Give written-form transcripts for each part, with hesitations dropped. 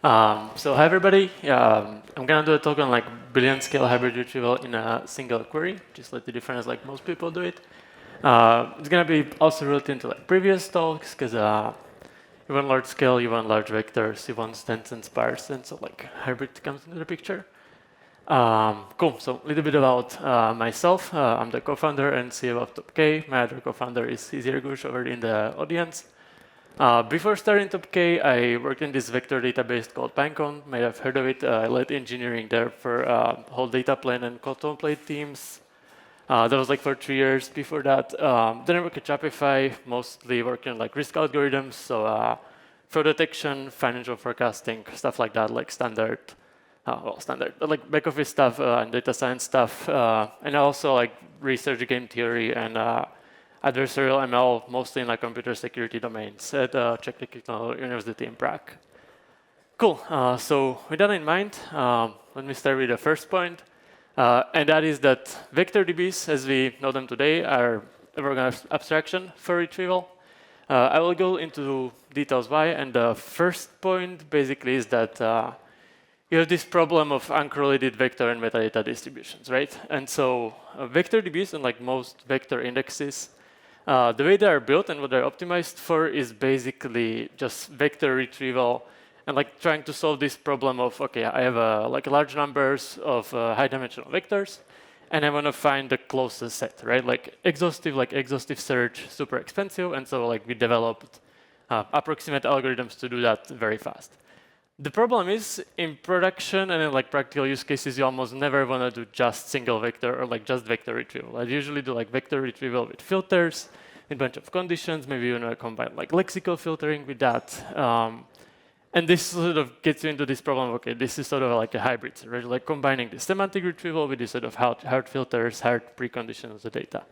So hi everybody. I'm gonna do a talk on like billion scale hybrid retrieval in a single query, just slightly different as like most people do it. It's gonna be also related to like previous talks because you want large scale, you want large vectors, you want dense and sparse, and so like hybrid comes into the picture. Cool. So a little bit about myself. I'm the co-founder and CEO of TopK. My other co-founder is Gush over in the audience. Before starting TopK, I worked in this vector database called Pinecone. May have heard of it. I led engineering there for whole data plane and code template teams. That was like for 3 years. Before that, then I worked at Shopify, mostly working on like risk algorithms, so fraud detection, financial forecasting, stuff like that, like standard, like back office stuff and data science stuff, and also like research game theory and adversarial ML, mostly in like computer security domains at Czech Technical University in Prague. Cool. So with that in mind, let me start with the first point, and that is that vector DBs, as we know them today, are a organized abstraction for retrieval. I will go into details why, and the first point basically is that you have this problem of uncorrelated vector and metadata distributions, right? And so vector DBs and like most vector indexes, the way they are built and what they're optimized for is basically just vector retrieval and like trying to solve this problem of, okay, I have like large numbers of high-dimensional vectors, and I want to find the closest set, right? Like exhaustive search, super expensive, and so like we developed approximate algorithms to do that very fast. The problem is in production and in like practical use cases, you almost never want to do just single vector or like just vector retrieval. I usually do like vector retrieval with filters, a bunch of conditions. Maybe you want to combine like lexical filtering with that. And this sort of gets you into this problem. Okay, this is sort of like a hybrid, right? Like combining the semantic retrieval with this sort of hard filters, hard preconditions of the data.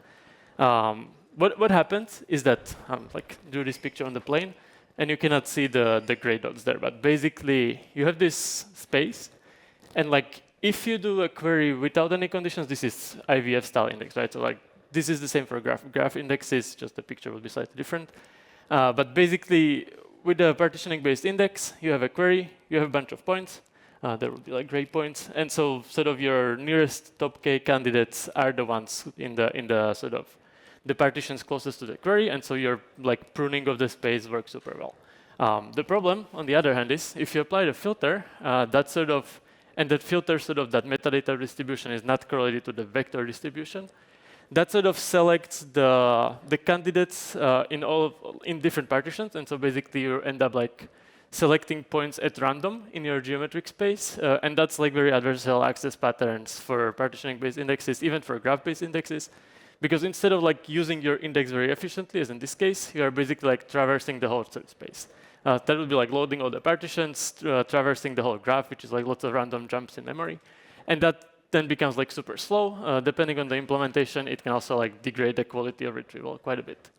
What happens is that like do this picture on the plane. And you cannot see the gray dots there. But basically, you have this space. And like, if you do a query without any conditions, this is IVF style index, right? So like, this is the same for graph indexes, just the picture will be slightly different. But basically, with the partitioning-based index, you have a query, you have a bunch of points. There will be like gray points. And so sort of your nearest top K candidates are the ones in the sort of the partitions closest to the query, and so your like pruning of the space works super well. The problem, on the other hand, is if you apply the filter, that filter that metadata distribution is not correlated to the vector distribution. That sort of selects the candidates in different partitions, and so basically you end up like selecting points at random in your geometric space, and that's like very adversarial access patterns for partitioning-based indexes, even for graph-based indexes. Because instead of like using your index very efficiently, as in this case, you are basically like traversing the whole search space. That would be like loading all the partitions, traversing the whole graph, which is like lots of random jumps in memory. And that then becomes like super slow. Depending on the implementation, it can also like degrade the quality of retrieval quite a bit.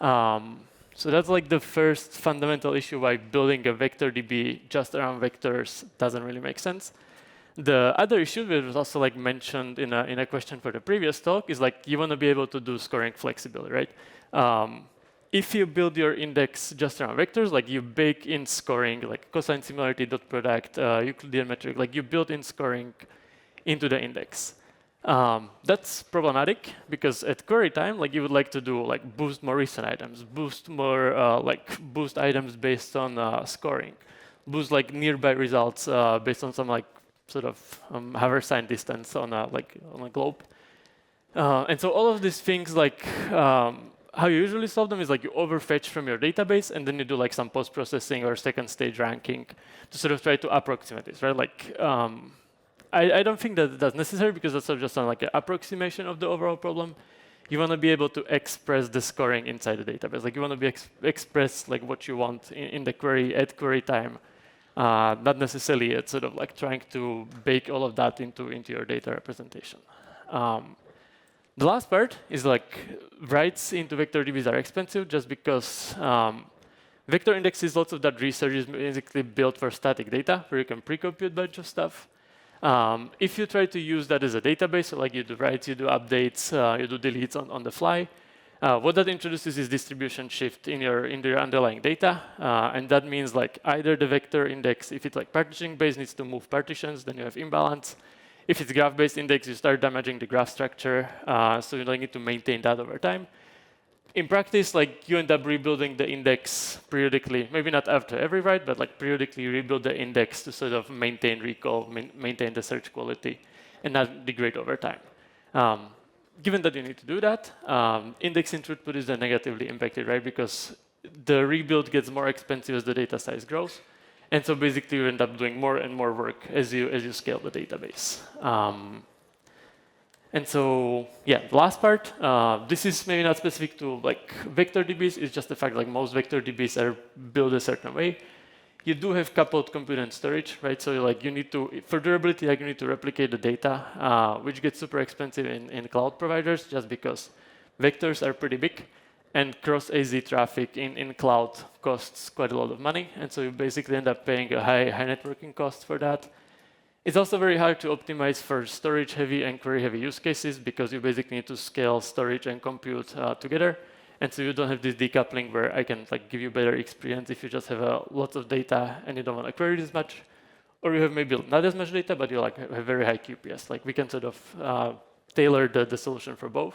So that's like the first fundamental issue why building a vector DB just around vectors doesn't really make sense. The other issue that was also like mentioned in a question for the previous talk is like you want to be able to do scoring flexibility, right? If you build your index just around vectors, like you bake in scoring, like cosine similarity dot product, Euclidean metric, like you build in scoring into the index. That's problematic because at query time, like you would like to do like boost more recent items, boost boost items based on scoring, boost like nearby results based on some like sort of haversine distance on a globe. And so all of these things, like how you usually solve them is like you overfetch from your database, and then you do like some post-processing or second stage ranking to sort of try to approximate this, right? Like I don't think that that's necessary because that's sort of just like an approximation of the overall problem. You want to be able to express the scoring inside the database. Like you want to be express like what you want in the query at query time. Not necessarily it's sort of like trying to bake all of that into your data representation. The last part is like writes into vector DBs are expensive just because vector indexes, lots of that research is basically built for static data where you can pre-compute a bunch of stuff. If you try to use that as a database, so like you do writes, you do updates, you do deletes on the fly, What that introduces is distribution shift in your underlying data, and that means like either the vector index, if it's like partitioning based, needs to move partitions, then you have imbalance. If it's graph-based index, you start damaging the graph structure, so you don't need to maintain that over time. In practice, like you end up rebuilding the index periodically, maybe not after every write, but like periodically rebuild the index to sort of maintain recall, maintain the search quality, and not degrade over time. Given that you need to do that, indexing throughput is then negatively impacted, right? Because the rebuild gets more expensive as the data size grows. And so basically you end up doing more and more work as you scale the database. And so, yeah, the last part, this is maybe not specific to like vector DBs, it's just the fact like most vector DBs are built a certain way. You do have coupled compute and storage, right? So like you need to, for durability, like you need to replicate the data, which gets super expensive in cloud providers just because vectors are pretty big and cross-AZ traffic in cloud costs quite a lot of money. And so you basically end up paying a high networking cost for that. It's also very hard to optimize for storage-heavy and query-heavy use cases because you basically need to scale storage and compute together. And so you don't have this decoupling where I can like give you better experience if you just have lots of data and you don't want to query as much, or you have maybe not as much data, but you like have very high QPS. Like we can sort of tailor the solution for both.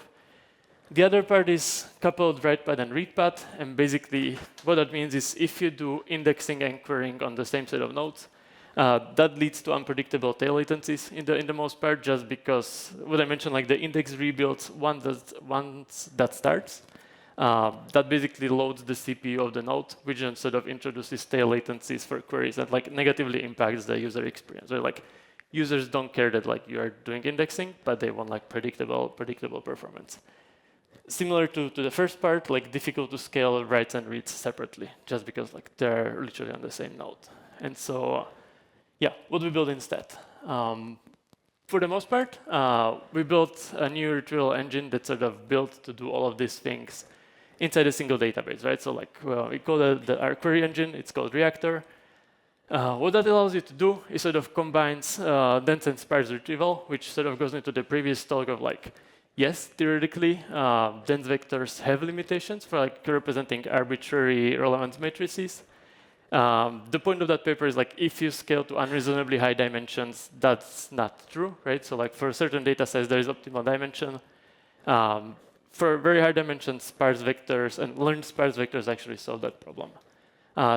The other part is coupled write path and read path, and basically what that means is if you do indexing and querying on the same set of nodes, that leads to unpredictable tail latencies in the most part, just because what I mentioned, like the index rebuilds once that starts. That basically loads the CPU of the node, which then sort of introduces tail latencies for queries that like negatively impacts the user experience. So like users don't care that like you are doing indexing, but they want like predictable performance. Similar to the first part, like difficult to scale writes and reads separately, just because like they're literally on the same node. And so, yeah, what we build instead? For the most part, we built a new retrieval engine that's sort of built to do all of these things inside a single database, right? So like we call it our query engine, it's called Reactor. What that allows you to do is sort of combines dense and sparse retrieval, which sort of goes into the previous talk of like, yes, theoretically, dense vectors have limitations for like representing arbitrary relevance matrices. The point of that paper is like if you scale to unreasonably high dimensions, that's not true, right? So like for a certain data size, there is optimal dimension. For very high dimensions, sparse vectors and learned sparse vectors actually solve that problem.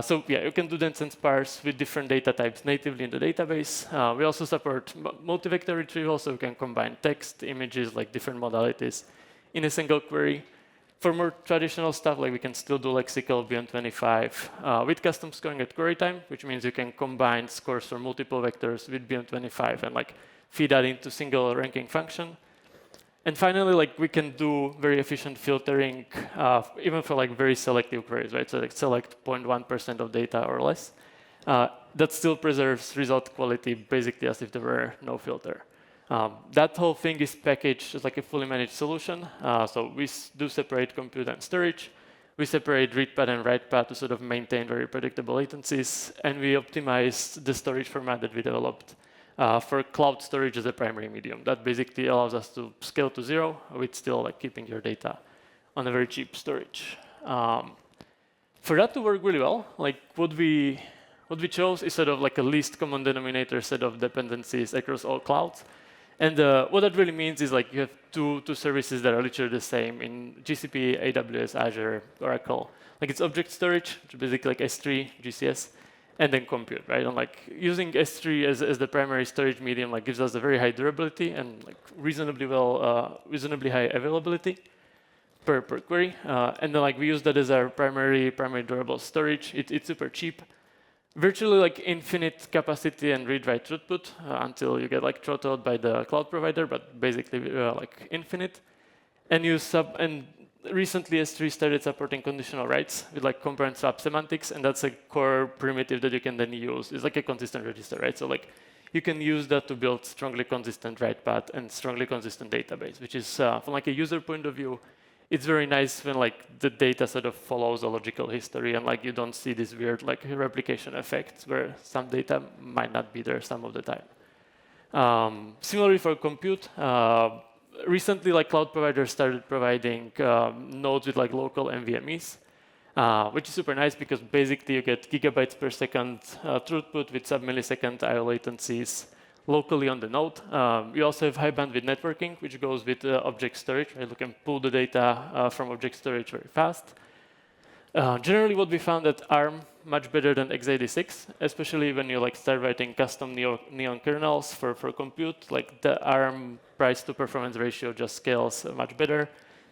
So yeah, you can do dense and sparse with different data types natively in the database. We also support multi-vector retrieval, so we can combine text, images, like different modalities in a single query. For more traditional stuff, like we can still do lexical beyond 25 with custom scoring at query time, which means you can combine scores for multiple vectors with beyond 25 and like feed that into single ranking function. And finally, like we can do very efficient filtering, even for like very selective queries, right? So like select 0.1% of data or less. That still preserves result quality basically as if there were no filter. That whole thing is packaged as like a fully managed solution. So we do separate compute and storage. We separate read path and write path to sort of maintain very predictable latencies. And we optimize the storage format that we developed for cloud storage as a primary medium. That basically allows us to scale to 0 with still like keeping your data on a very cheap storage. For that to work really well, like what we chose is sort of like a least common denominator set of dependencies across all clouds. And what that really means is like you have two services that are literally the same in GCP, AWS, Azure, Oracle. Like it's object storage, which is basically like S3, GCS, and then compute, right? And like using S3 as the primary storage medium like gives us a very high durability and like reasonably high availability per query. And then like we use that as our primary durable storage. It's super cheap. Virtually like infinite capacity and read-write throughput until you get like throttled by the cloud provider, but basically like infinite. And recently S3 started supporting conditional writes with like compare and swap semantics, and that's a core primitive that you can then use. It's like a consistent register, right? So like you can use that to build strongly consistent write path and strongly consistent database, which is from like a user point of view, it's very nice when like the data sort of follows a logical history and like you don't see this weird like replication effects where some data might not be there some of the time. Similarly for compute, recently, like cloud providers started providing nodes with like local NVMEs, which is super nice because basically you get gigabytes per second throughput with sub-millisecond I/O latencies locally on the node. You also have high bandwidth networking, which goes with object storage. Right? You can pull the data from object storage very fast. Generally, what we found at ARM much better than x86, especially when you like start writing custom Neon kernels for compute. Like the ARM price to performance ratio just scales much better.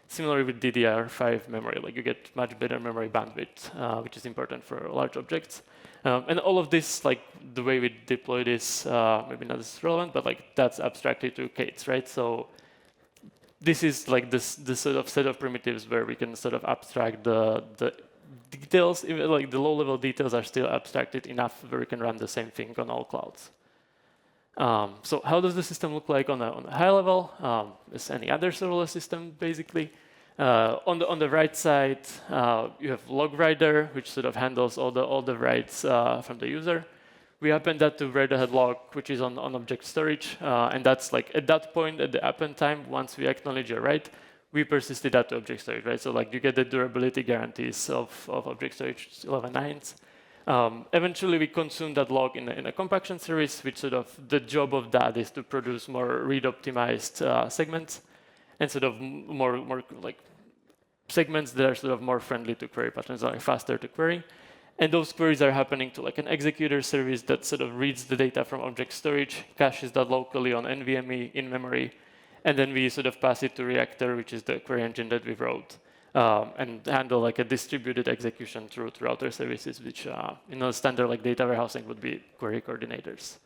Similarly with DDR5 memory, like you get much better memory bandwidth, which is important for large objects. And all of this, like the way we deploy this, maybe not as relevant, but like that's abstracted to K8s, right? So this is like this sort of set of primitives where we can sort of abstract the details, even like the low-level details are still abstracted enough where we can run the same thing on all clouds. So how does the system look like on a high level? As any other serverless system, basically. On the right side, you have log writer, which sort of handles all the writes from the user. We append that to write ahead log, which is on object storage, and that's like at that point at the append time, once we acknowledge your write, we persisted that to object storage, right? So like you get the durability guarantees of object storage 11.9s. Eventually, we consume that log in a compaction service, which sort of the job of that is to produce more read-optimized segments and sort of more like segments that are sort of more friendly to query patterns, like faster to query. And those queries are happening to like an executor service that sort of reads the data from object storage, caches that locally on NVMe in memory, and then we sort of pass it to Reactor, which is the query engine that we wrote. And handle like a distributed execution through router services, which standard like data warehousing would be query coordinators.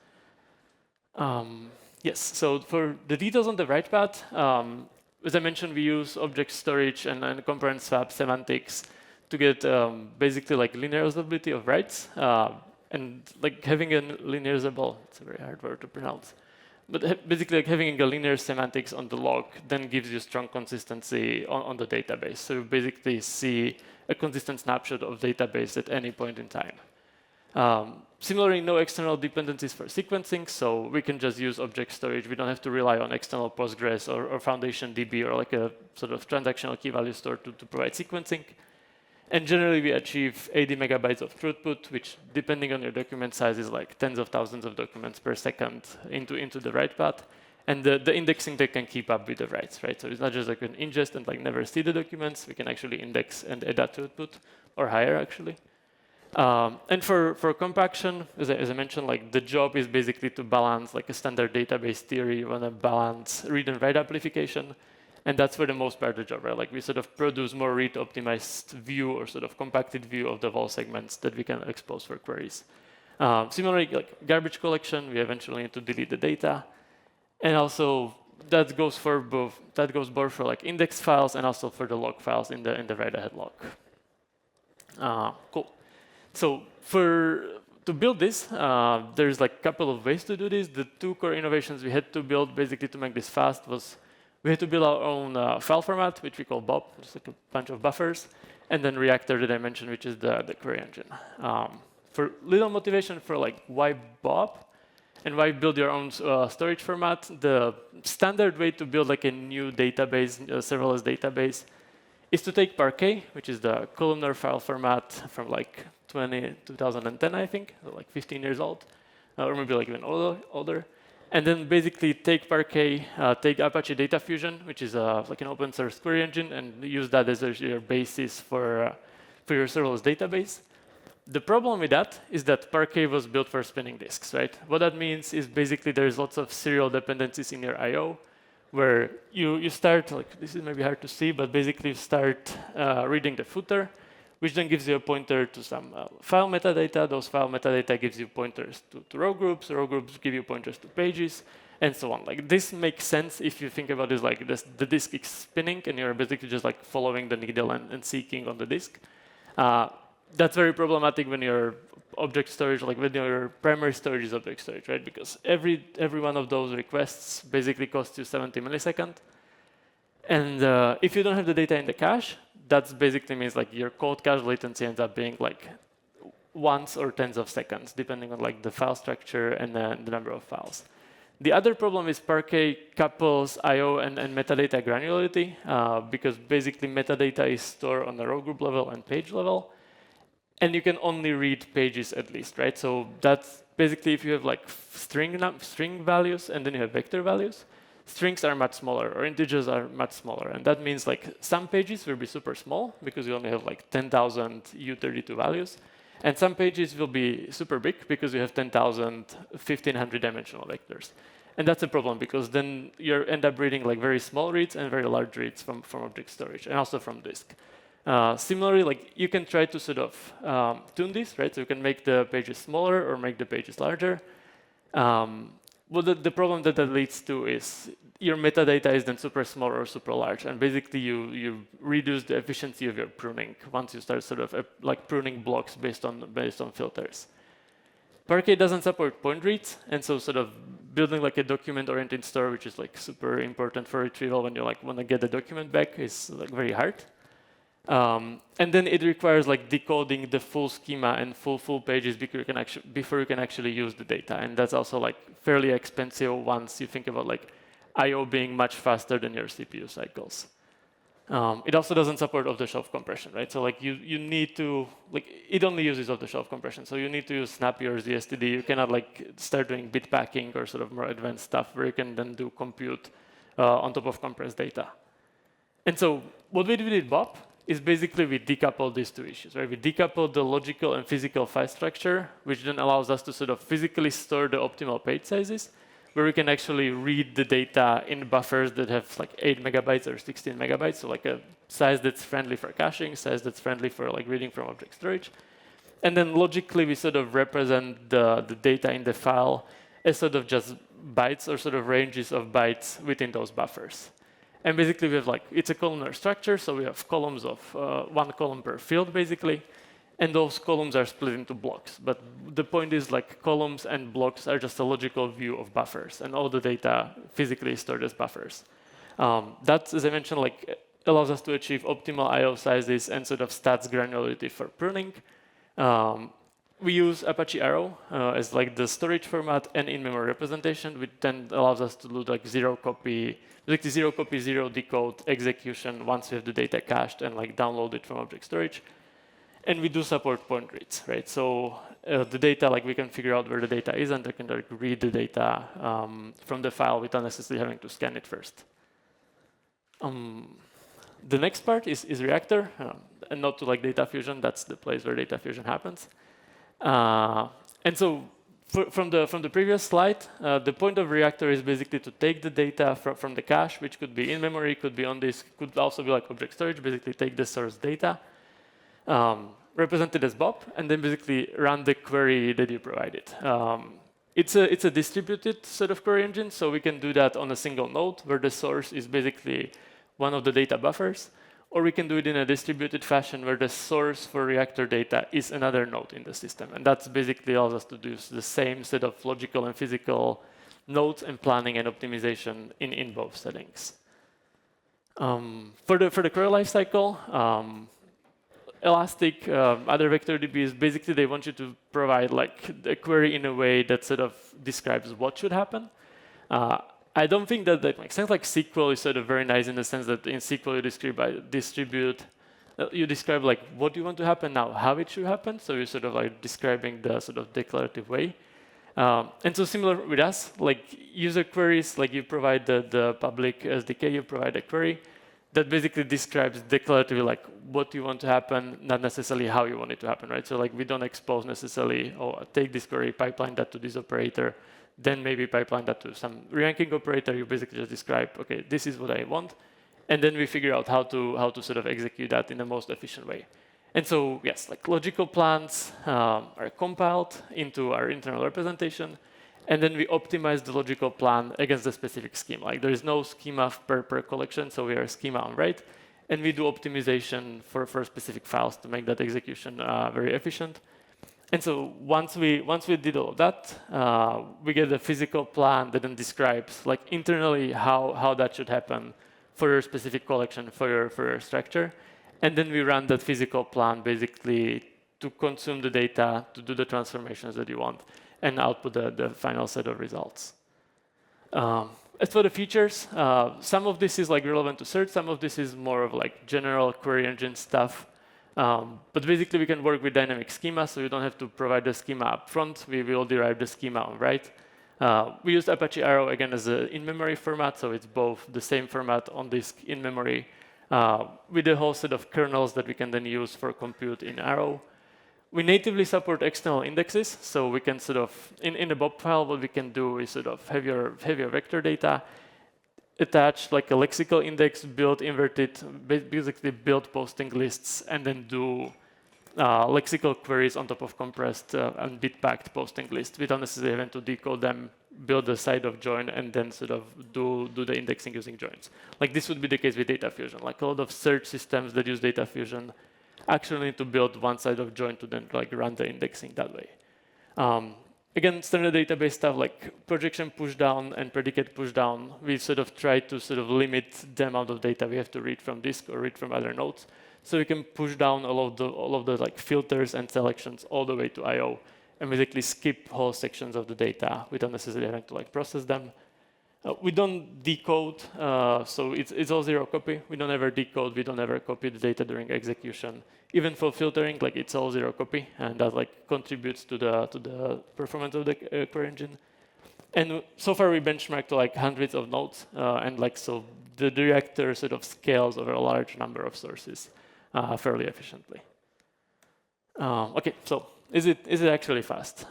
Yes, so for the details on the write path, as I mentioned, we use object storage and component swap semantics to get basically like linearizability of writes. And like having a linearizable, it's a very hard word to pronounce. But basically, like having a linear semantics on the log then gives you strong consistency on the database. So you basically see a consistent snapshot of database at any point in time. Similarly, no external dependencies for sequencing, so we can just use object storage. We don't have to rely on external Postgres or Foundation DB or like a sort of transactional key value store to provide sequencing. And generally, we achieve 80 megabytes of throughput, which, depending on your document size, is like tens of thousands of documents per second into the write path. And the indexing that can keep up with the writes, right? So it's not just like an ingest and like never see the documents. We can actually index and add that throughput, or higher actually. And for compaction, as I mentioned, like the job is basically to balance like a standard database theory. You want to balance read and write amplification. And that's for the most part the job, right? Like we sort of produce more read-optimized view or sort of compacted view of the vol segments that we can expose for queries. Similarly, like garbage collection, we eventually need to delete the data. And also that goes both for like index files and also for the log files in the write-ahead log. Cool. So to build this, there's like a couple of ways to do this. The two core innovations we had to build basically to make this fast was we had to build our own file format, which we call Bob, just like a bunch of buffers, and then Reactor that I mentioned, which is the query engine. For little motivation for like why Bob and why build your own storage format, the standard way to build like a new database, a serverless database, is to take Parquet, which is the columnar file format from like 2010, I think, like 15 years old, or maybe like even older. And then basically take Parquet, take Apache Data Fusion, which is like an open source query engine, and use that as your basis for your serverless database. The problem with that is that Parquet was built for spinning disks, right? What that means is basically there's lots of serial dependencies in your I/O, where you start, like this is maybe hard to see, but basically you start reading the footer, which then gives you a pointer to some file metadata. Those file metadata gives you pointers to row groups give you pointers to pages, and so on. Like this makes sense if you think about it like this, the disk is spinning and you're basically just like following the needle and seeking on the disk. That's very problematic when your object storage, like when your primary storage is object storage, right? Because every one of those requests basically costs you 70 milliseconds. And if you don't have the data in the cache, that basically means like your cold cache latency ends up being like ones or tens of seconds, depending on like the file structure and then the number of files. The other problem is Parquet couples I/O and metadata granularity, because basically metadata is stored on the row group level and page level, and you can only read pages at least, right? So that's basically if you have like string values and then you have vector values, strings are much smaller or integers are much smaller, and that means like some pages will be super small because you only have like 10,000 U32 values, and some pages will be super big because you have 10,000 1,500 dimensional vectors. And that's a problem because then you end up reading like very small reads and very large reads from object storage and also from disk. Similarly, like you can try to sort of tune this, right? So you can make the pages smaller or make the pages larger. Well, the problem that leads to is your metadata is then super small or super large, and basically you reduce the efficiency of your pruning once you start sort of like pruning blocks based on filters. Parquet doesn't support point reads, and so sort of building like a document-oriented store, which is like super important for retrieval when you like want to get the document back, is like very hard. And then it requires like decoding the full schema and full pages before you can actually use the data, and that's also like fairly expensive once you think about like I/O being much faster than your CPU cycles. It also doesn't support off-the-shelf compression, right? So like you need to like it only uses off-the-shelf compression, so you need to use Snappy or ZSTD. You cannot like start doing bit packing or sort of more advanced stuff where you can then do compute on top of compressed data. And so what we did with Bob is basically we decouple these two issues, right? We decouple the logical and physical file structure, which then allows us to sort of physically store the optimal page sizes, where we can actually read the data in buffers that have like 8 megabytes or 16 megabytes, so like a size that's friendly for caching, size that's friendly for like reading from object storage. And then logically, we sort of represent the data in the file as sort of just bytes or sort of ranges of bytes within those buffers. And basically, we have like, it's a columnar structure, so we have columns of 1 column per field, basically. And those columns are split into blocks. But the point is like columns and blocks are just a logical view of buffers, and all the data physically is stored as buffers. That, as I mentioned, like allows us to achieve optimal I/O sizes and sort of stats granularity for pruning. We use Apache Arrow as like the storage format and in-memory representation, which then allows us to do like zero copy, zero decode execution once we have the data cached and like download it from object storage. And we do support point reads, right? So the data, like we can figure out where the data is, and we can like read the data from the file without necessarily having to scan it first. The next part is Reactor, and not to like data fusion. That's the place where data fusion happens. And so from the previous slide, the point of Reactor is basically to take the data from the cache, which could be in memory, could be on disk, could also be like object storage, basically take the source data, represented as Bob, and then basically run the query that you provided. It's a distributed sort of query engine, so we can do that on a single node where the source is basically one of the data buffers, or we can do it in a distributed fashion where the source for Reactor data is another node in the system. And that's basically allows us to do the same set of logical and physical nodes and planning and optimization in both settings. For the query lifecycle, Elastic, other vector DBs, basically they want you to provide like a query in a way that sort of describes what should happen. I don't think that makes sense. Like SQL is sort of very nice in the sense that in SQL you describe like what you want to happen now, how it should happen. So you're sort of like describing the sort of declarative way. And so similar with us, like user queries, like you provide the public SDK, you provide a query that basically describes declaratively like what you want to happen, not necessarily how you want it to happen, right? So like we don't expose necessarily, oh, take this query, pipeline that to this operator, then maybe pipeline that to some ranking operator. You basically just describe, okay, this is what I want, and then we figure out how to sort of execute that in the most efficient way. And so yes, like logical plans are compiled into our internal representation, and then we optimize the logical plan against the specific schema. Like there is no schema per collection, so we are schema on write, and we do optimization for specific files to make that execution very efficient. And so once we did all of that, we get a physical plan that then describes like internally how that should happen for your specific collection, for your structure. And then we run that physical plan basically to consume the data, to do the transformations that you want, and output the final set of results. As for the features, some of this is like relevant to search, some of this is more of like general query engine stuff. But basically, we can work with dynamic schema, so you don't have to provide the schema up front. We will derive the schema on write. We used Apache Arrow again as an in-memory format, so it's both the same format on disk in memory with a whole set of kernels that we can then use for compute in Arrow. We natively support external indexes, so we can sort of, in the Bob file, what we can do is sort of have your vector data, attach like a lexical index, build inverted, basically build posting lists, and then do lexical queries on top of compressed and bit-packed posting lists. We don't necessarily have to decode them, build a side of join, and then sort of do the indexing using joins. Like this would be the case with data fusion. Like a lot of search systems that use data fusion actually need to build one side of join to then like run the indexing that way. Again, standard database stuff like projection pushdown and predicate pushdown, we sort of try to sort of limit the amount of data we have to read from disk or read from other nodes. So we can push down all of the like filters and selections all the way to I/O and basically skip whole sections of the data without necessarily having to like process them. We don't decode, so it's all zero copy. We don't ever decode. We don't ever copy the data during execution. Even for filtering, like it's all zero copy, and that like contributes to the performance of the query engine. And so far, we benchmarked to like hundreds of nodes, and like so the reactor sort of scales over a large number of sources fairly efficiently. Okay, so. Is it actually fast?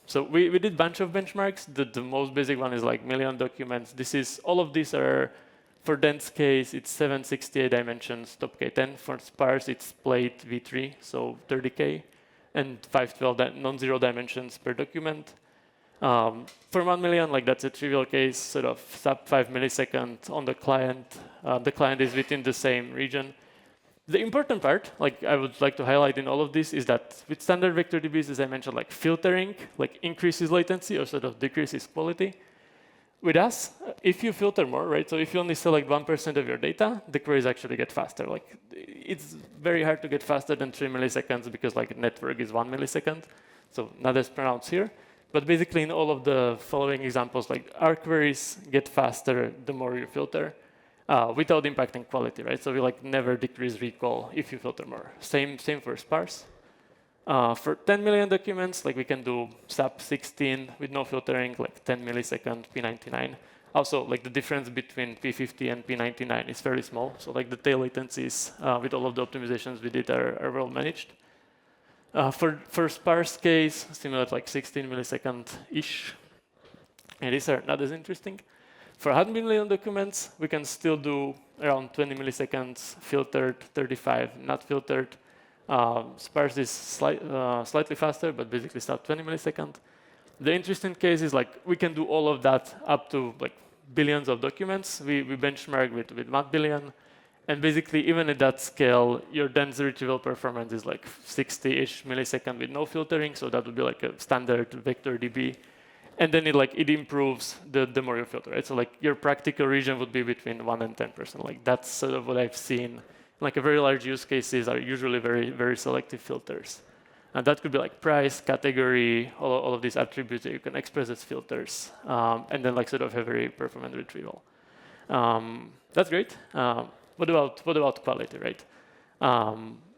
So we did a bunch of benchmarks. The most basic one is like million documents. All of these are, for dense case, it's 768 dimensions, top K10. For sparse, it's plate V3, so 30K, and 512 non-zero dimensions per document. For 1 million, like that's a trivial case, sort of sub 5 milliseconds on the client. The client is within the same region. The important part, like I would like to highlight in all of this, is that with standard vector DBs, as I mentioned, like filtering, like increases latency or sort of decreases quality. With us, if you filter more, right? So if you only select 1% of your data, the queries actually get faster. Like it's very hard to get faster than 3 milliseconds because like network is 1 millisecond, so not as pronounced here. But basically, in all of the following examples, like our queries get faster the more you filter. Without impacting quality, right? So we like never decrease recall if you filter more. Same for sparse. For 10 million documents, like we can do sub 16 with no filtering, like 10 millisecond P99. Also, like the difference between P50 and P99 is very small. So like the tail latencies with all of the optimizations we did are well managed. For sparse case, similar to like 16 millisecond-ish. And these are not as interesting. For 100 million documents, we can still do around 20 milliseconds filtered, 35 not filtered. Sparse is slightly faster, but basically sub 20 milliseconds. The interesting case is like we can do all of that up to like billions of documents. We benchmark with 1 billion. And basically, even at that scale, your dense retrieval performance is like 60-ish milliseconds with no filtering. So that would be like a standard vector DB. And then it improves the more you filter, right? So like your practical region would be between 1 and 10%. Like that's sort of what I've seen. Like a very large use cases are usually very, very selective filters. And that could be like price, category, all of these attributes that you can express as filters. And then like sort of a very performant retrieval. That's great. What about quality, right?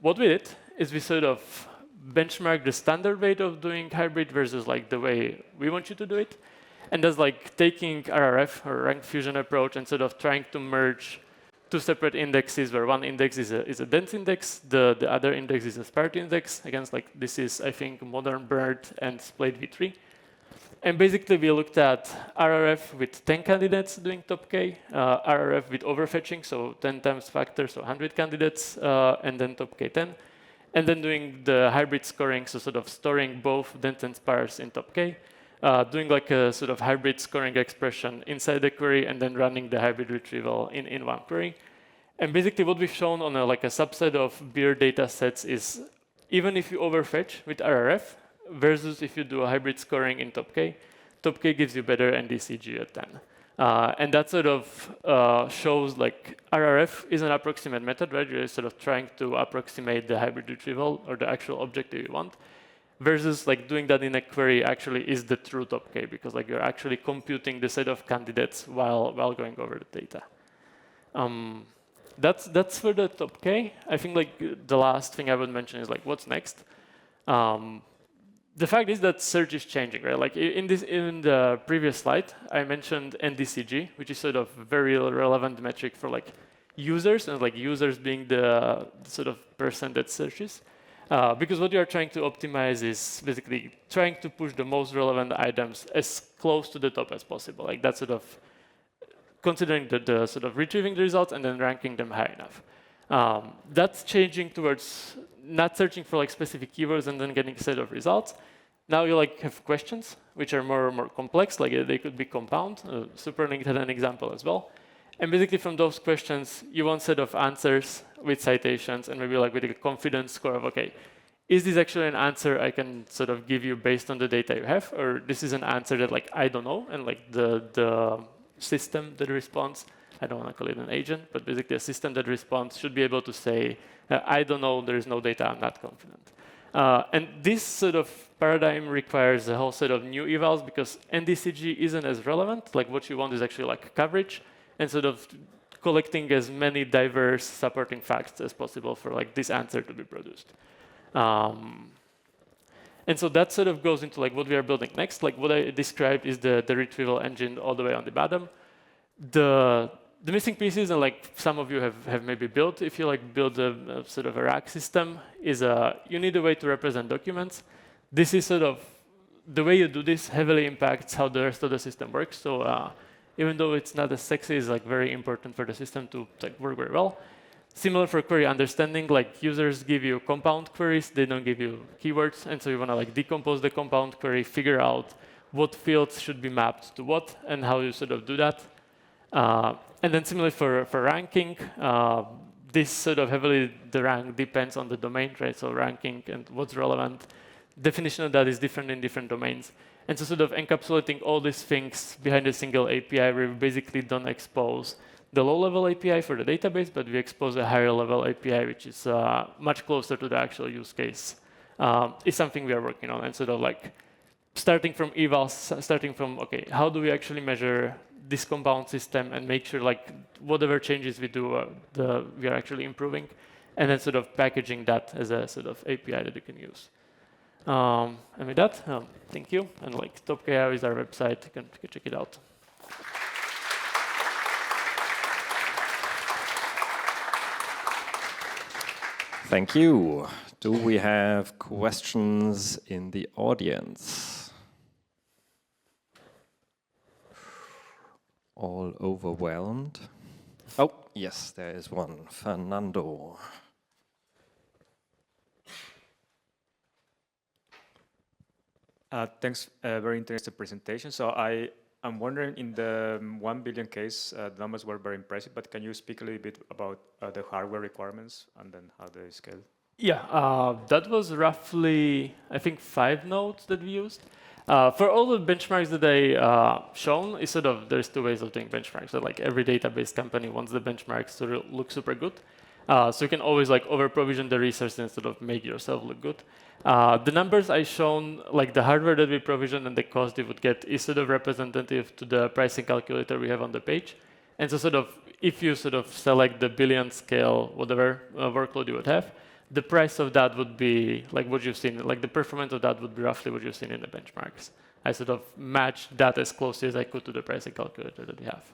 What we did is we sort of benchmark the standard way of doing hybrid versus like the way we want you to do it. And that's like taking RRF or rank fusion approach and sort of trying to merge two separate indexes where one index is a dense index, the other index is a sparse index. Again, like this is, I think, modern BERT and Splate v3. And basically, we looked at RRF with 10 candidates doing top K, RRF with overfetching, so 10 times factor, so 100 candidates, and then top K 10. And then doing the hybrid scoring, so sort of storing both dense and sparse in top K, doing like a sort of hybrid scoring expression inside the query, and then running the hybrid retrieval in one query. And basically what we've shown on like a subset of beer data sets is even if you overfetch with RRF versus if you do a hybrid scoring in top K gives you better NDCG at 10. And that sort of shows like RRF is an approximate method, right? You're sort of trying to approximate the hybrid retrieval or the actual objective you want. versus like doing that in a query actually is the true top K, because like you're actually computing the set of candidates while going over the data. That's for the top K. I think like the last thing I would mention is like what's next. The fact is that search is changing, right? Like in the previous slide, I mentioned NDCG, which is sort of very relevant metric for like users, and like users being the sort of person that searches. Because what you are trying to optimize is basically trying to push the most relevant items as close to the top as possible. Like that's sort of considering the sort of retrieving the results and then ranking them high enough. That's changing towards not searching for like specific keywords and then getting a set of results. Now you like have questions which are more complex, like they could be compound. Superlink had an example as well. And basically from those questions, you want a set of answers with citations and maybe like with a confidence score of, okay, is this actually an answer I can sort of give you based on the data you have, or this is an answer that like I don't know, and like the system that responds, I don't want to call it an agent, but basically a system that responds should be able to say, I don't know, there is no data, I'm not confident. And this sort of paradigm requires a whole set of new evals because NDCG isn't as relevant. Like what you want is actually like coverage and sort of collecting as many diverse supporting facts as possible for like this answer to be produced. And so that sort of goes into like what we are building next. Like what I described is the retrieval engine all the way on the bottom. The missing pieces, and like some of you have maybe built, if you like build a sort of a rack system, is you need a way to represent documents. This is sort of, the way you do this heavily impacts how the rest of the system works. So even though it's not as sexy, it's like very important for the system to like work very well. Similar for query understanding, like users give you compound queries, they don't give you keywords, and so you want to like decompose the compound query, figure out what fields should be mapped to what, and how you sort of do that. And then similarly for ranking, this sort of heavily, the rank depends on the domain, right? So ranking and what's relevant. Definition of that is different in different domains. And so sort of encapsulating all these things behind a single API where we basically don't expose the low-level API for the database, but we expose a higher-level API, which is much closer to the actual use case, is something we are working on. And sort of like starting from evals, starting from, okay, how do we actually measure this compound system and make sure like whatever changes we do, we are actually improving, and then sort of packaging that as a sort of API that you can use. And with that, thank you. And like TopKI is our website, you can check it out. Thank you. Do we have questions in the audience? All overwhelmed? Oh, yes, there is one. Fernando. Thanks, very interesting presentation. So I'm wondering, in the 1 billion case, the numbers were very impressive, but can you speak a little bit about the hardware requirements and then how they scale? Yeah, that was roughly, I think, 5 nodes that we used. For all the benchmarks that I shown, is sort of, there's 2 ways of doing benchmarks. So like every database company wants the benchmarks to look super good. So you can always like over-provision the resource and sort of make yourself look good. The numbers I shown, like the hardware that we provision and the cost you would get, is sort of representative to the pricing calculator we have on the page. And so sort of, if you sort of select the billion scale, whatever workload you would have, the price of that would be like what you've seen, like the performance of that would be roughly what you've seen in the benchmarks. I sort of matched that as closely as I could to the pricing calculator that we have.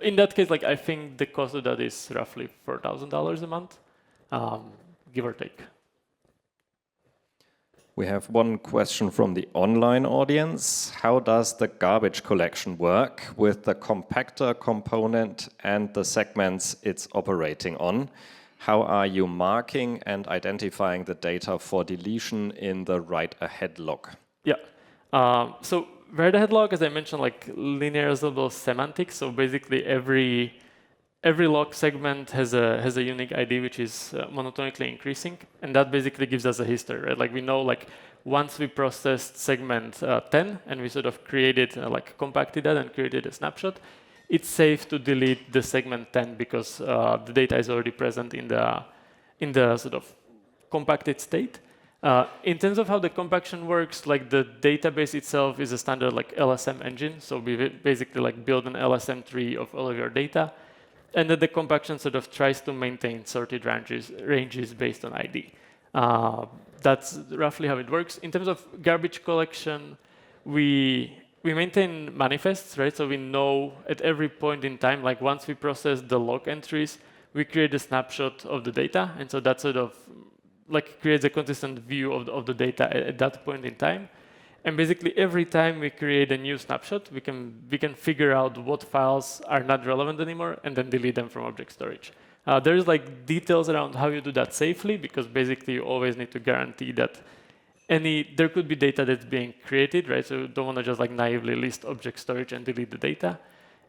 In that case, like I think the cost of that is roughly $4,000 a month, give or take. We have one question from the online audience. How does the garbage collection work with the compactor component and the segments it's operating on? How are you marking and identifying the data for deletion in the write-ahead log? Yeah. So write-ahead log, as I mentioned, like linearizable semantics. So basically, every log segment has a unique ID which is monotonically increasing, and that basically gives us a history, right? Like we know, like once we processed segment 10 and we sort of created, like compacted that and created a snapshot, it's safe to delete the segment 10 because the data is already present in the sort of compacted state. In terms of how the compaction works, like the database itself is a standard like LSM engine. So we basically like build an LSM tree of all of your data. And then the compaction sort of tries to maintain sorted ranges based on ID. That's roughly how it works. In terms of garbage collection, we maintain manifests, right? So we know at every point in time, like once we process the log entries, we create a snapshot of the data. And so that sort of like creates a consistent view of the data at that point in time. And basically every time we create a new snapshot, we can figure out what files are not relevant anymore and then delete them from object storage. There's like details around how you do that safely, because basically you always need to guarantee that there could be data that's being created, right? So you don't want to just like naively list object storage and delete the data.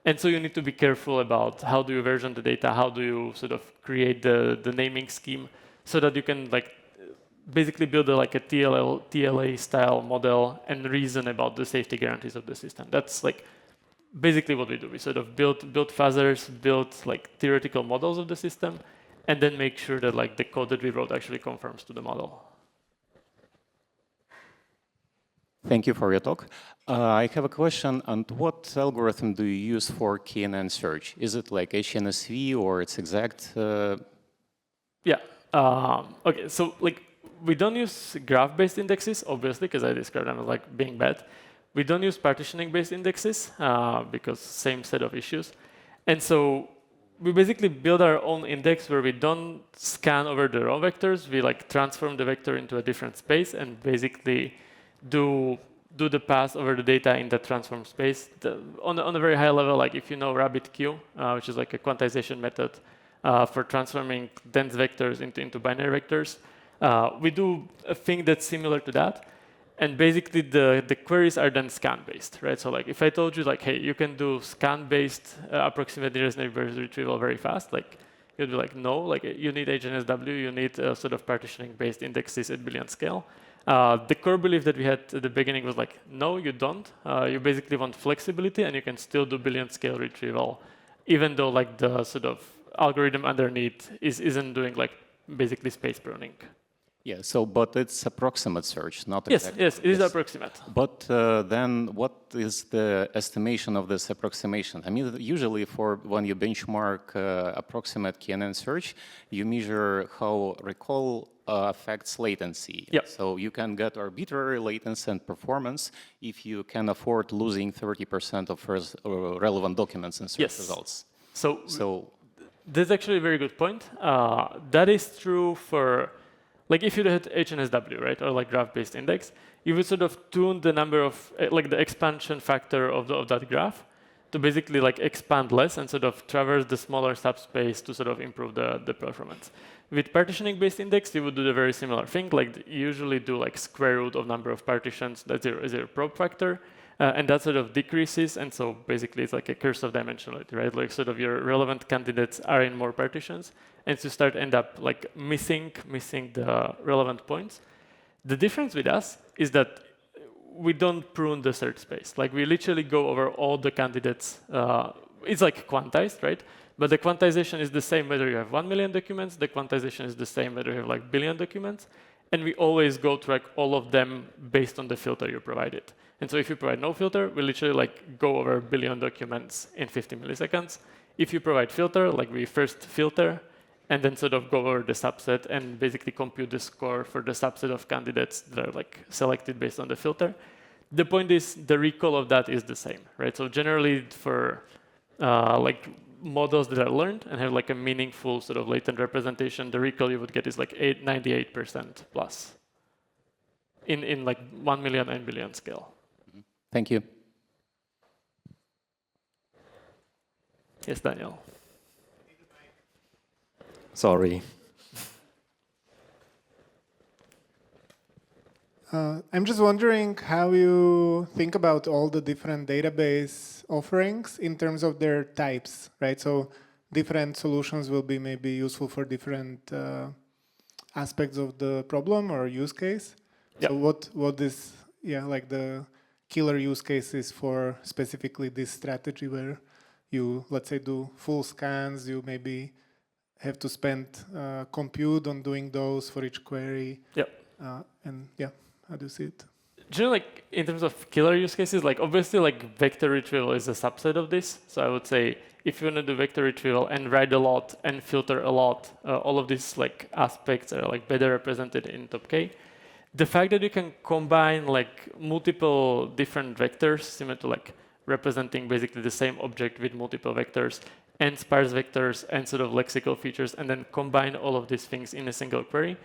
And so you need to be careful about how do you version the data, how do you sort of create the naming scheme so that you can like basically build like a TLA style model and reason about the safety guarantees of the system. That's like basically what we do. We sort of build fuzzers, build like theoretical models of the system, and then make sure that like the code that we wrote actually conforms to the model. Thank you for your talk. I have a question on what algorithm do you use for KNN search? Is it like HNSV or it's exact? Yeah. Okay, so like we don't use graph-based indexes, obviously, because I described them as like being bad. We don't use partitioning-based indexes because same set of issues. And so we basically build our own index where we don't scan over the raw vectors. We like transform the vector into a different space and basically do the pass over the data in the transform space. On a very high level, like if you know RabbitQ, which is like a quantization method for transforming dense vectors into binary vectors, we do a thing that's similar to that. And basically the queries are then scan-based, right? So like if I told you like, hey, you can do scan-based approximate nearest neighbors retrieval very fast, like you'd be like, no, like you need HNSW, you need sort of partitioning-based indexes at billion scale. The core belief that we had at the beginning was like, no, you don't. You basically want flexibility and you can still do billion scale retrieval, even though like the sort of algorithm underneath isn't doing like basically space pruning. Yeah, so, but it's approximate search, not exact. Yes, it is approximate. But then what is the estimation of this approximation? I mean, usually for when you benchmark approximate KNN search, you measure how recall affects latency. Yep. So you can get arbitrary latency and performance if you can afford losing 30% of first relevant documents in search results. So that's actually a very good point. That is true for, like if you had HNSW, right, or like graph-based index, you would sort of tune the number of, like the expansion factor of that graph to basically like expand less and sort of traverse the smaller subspace to sort of improve the performance. With partitioning-based index, you would do the very similar thing. Like you usually do like square root of number of partitions. That's your probe factor. And that sort of decreases. And so basically it's like a curse of dimensionality, right? Like sort of your relevant candidates are in more partitions. And so you end up like missing the relevant points. The difference with us is that we don't prune the search space. Like we literally go over all the candidates. It's like quantized, right? But the quantization is the same whether you have 1 million documents. The quantization is the same whether you have like billion documents. And we always go track all of them based on the filter you provided. And so if you provide no filter, we literally like go over a billion documents in 50 milliseconds. If you provide filter, like we first filter and then sort of go over the subset and basically compute the score for the subset of candidates that are like selected based on the filter. The point is the recall of that is the same, right? So generally for like models that are learned and have like a meaningful sort of latent representation, the recall you would get is like 98% plus in like 1 million and billion scale. Thank you. Yes, Daniel. Sorry. I'm just wondering how you think about all the different database offerings in terms of their types, right? So different solutions will be maybe useful for different aspects of the problem or use case. Yep. So what is like the killer use cases for specifically this strategy where you, let's say, do full scans, you maybe have to spend compute on doing those for each query. Yep. And yeah, how do you see it? Generally, like in terms of killer use cases, like obviously like vector retrieval is a subset of this. So I would say if you want to do vector retrieval and write a lot and filter a lot, all of these like aspects are like better represented in top K. The fact that you can combine like multiple different vectors, similar to like representing basically the same object with multiple vectors and sparse vectors and sort of lexical features, and then combine all of these things in a single query.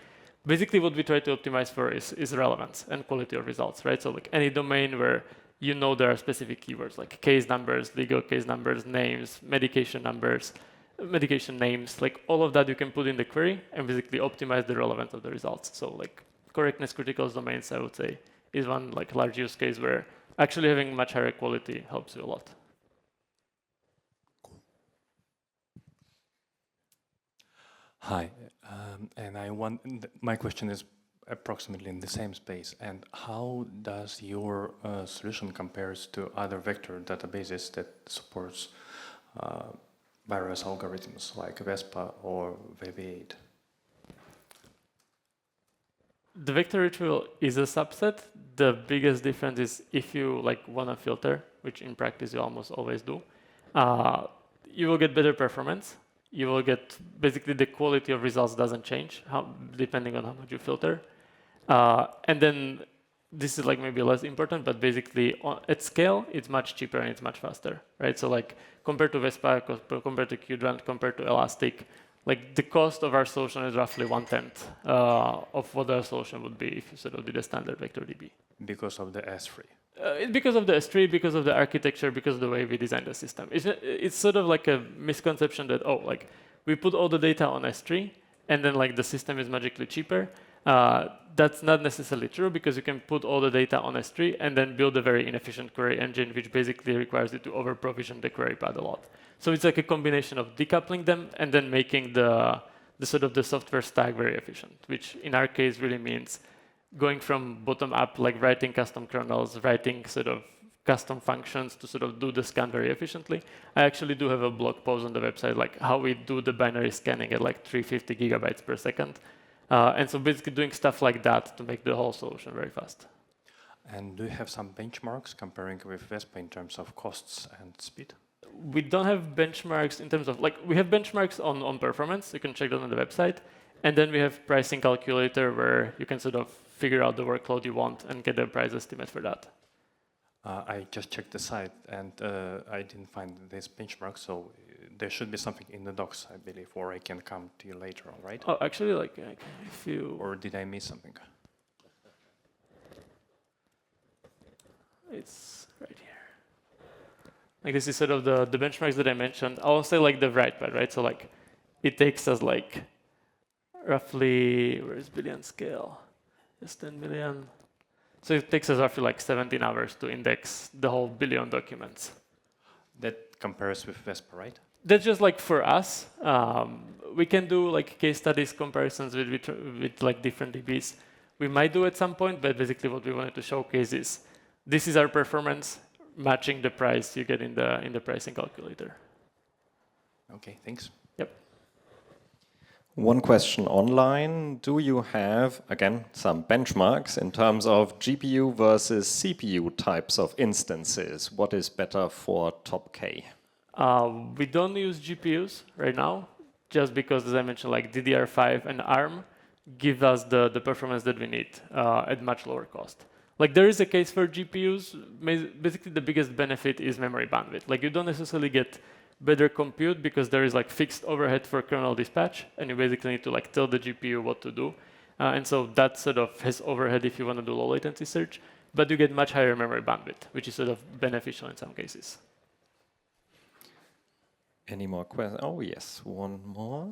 Basically, what we try to optimize for is relevance and quality of results, right? So like any domain where you know there are specific keywords like case numbers, legal case numbers, names, medication numbers, medication names, like all of that you can put in the query and basically optimize the relevance of the results. So like correctness critical domains, I would say, is one like large use case where actually having much higher quality helps you a lot. Hi, and my question is approximately in the same space. And how does your solution compares to other vector databases that supports various algorithms like Vespa or VB8? The vector retrieval is a subset. The biggest difference is if you like want to filter, which in practice you almost always do, you will get better performance. You will get basically the quality of results doesn't change depending on how much you filter. And then this is like maybe less important, but basically at scale, it's much cheaper and it's much faster, right? So like compared to Vespa, compared to Qdrant, compared to Elastic, like the cost of our solution is roughly 1/10 of what our solution would be if you sort of did a standard vector DB. Because of the S3. Because of the S3, because of the architecture, because of the way we designed the system. It's sort of like a misconception that, oh, like we put all the data on S3 and then like the system is magically cheaper. That's not necessarily true because you can put all the data on S3 and then build a very inefficient query engine, which basically requires you to over-provision the query path a lot. So it's like a combination of decoupling them and then making the sort of the software stack very efficient, which in our case really means going from bottom up, like writing custom kernels, writing sort of custom functions to sort of do the scan very efficiently. I actually do have a blog post on the website, like how we do the binary scanning at like 350 gigabytes per second. And so basically doing stuff like that to make the whole solution very fast. And do you have some benchmarks comparing with Vespa in terms of costs and speed? We don't have benchmarks in terms of, like, we have benchmarks on performance. You can check that on the website. And then we have pricing calculator where you can sort of figure out the workload you want and get a price estimate for that. I just checked the site and I didn't find this benchmark, so there should be something in the docs, I believe, or I can come to you later on, right? Oh, actually, like, if you... Or did I miss something? It's right here. Like, this is sort of the benchmarks that I mentioned. I'll say, like, the right part, right? So, like, it takes us, like, roughly, where is billion scale? It's 10 million. So it takes us roughly like 17 hours to index the whole billion documents. That compares with Vespa, right? That's just like for us. We can do like case studies comparisons with like different DBs. We might do at some point, but basically what we wanted to showcase is this is our performance matching the price you get in the pricing calculator. Okay, thanks. Yep. One question online. Do you have, again, some benchmarks in terms of GPU versus CPU types of instances? What is better for top K? We don't use GPUs right now, just because, as I mentioned, like DDR5 and ARM give us the performance that we need at much lower cost. Like there is a case for GPUs. Basically, the biggest benefit is memory bandwidth. Like you don't necessarily get better compute because there is like fixed overhead for kernel dispatch, and you basically need to like tell the GPU what to do. And so that sort of has overhead if you want to do low latency search, but you get much higher memory bandwidth, which is sort of beneficial in some cases. Any more questions? Oh, yes, one more.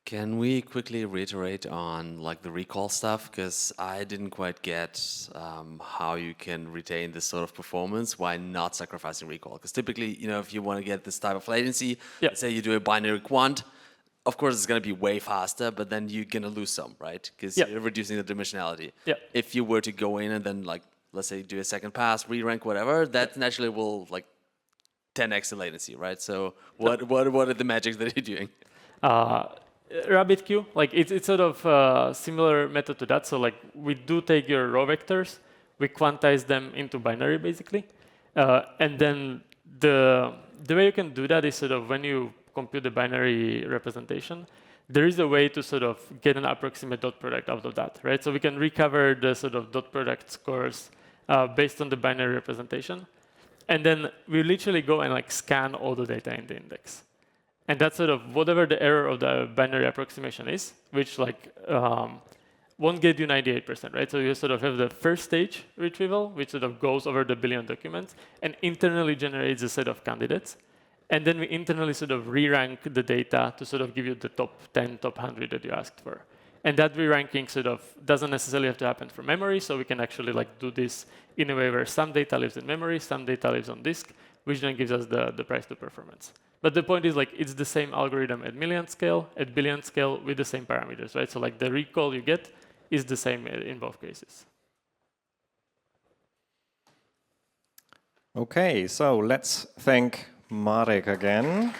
Can we quickly reiterate on like the recall stuff? Because I didn't quite get how you can retain this sort of performance while not sacrificing recall. Because typically, you know, if you want to get this type of latency, let's say you do a binary quant, of course it's going to be way faster, but then you're going to lose some, right? Because you're reducing the dimensionality. If you were to go in and then like, let's say do a second pass, re-rank, whatever, that naturally will like 10x in latency, right? So what are the magics that you're doing? RabbitQ, like it's sort of a similar method to that. So like we do take your raw vectors, we quantize them into binary basically, and then the way you can do that is sort of when you compute the binary representation, there is a way to sort of get an approximate dot product out of that, right? So we can recover the sort of dot product scores based on the binary representation, and then we literally go and like scan all the data in the index. And that's sort of whatever the error of the binary approximation is, which like won't get you 98%, right? So you sort of have the first stage retrieval, which sort of goes over the billion documents and internally generates a set of candidates. And then we internally sort of re-rank the data to sort of give you the top 10, top 100 that you asked for. And that re-ranking sort of doesn't necessarily have to happen from memory, so we can actually like do this in a way where some data lives in memory, some data lives on disk, which then gives us the price to performance. But the point is like it's the same algorithm at million scale, at billion scale with the same parameters, right? So like the recall you get is the same in both cases. Okay, so let's thank Marek again.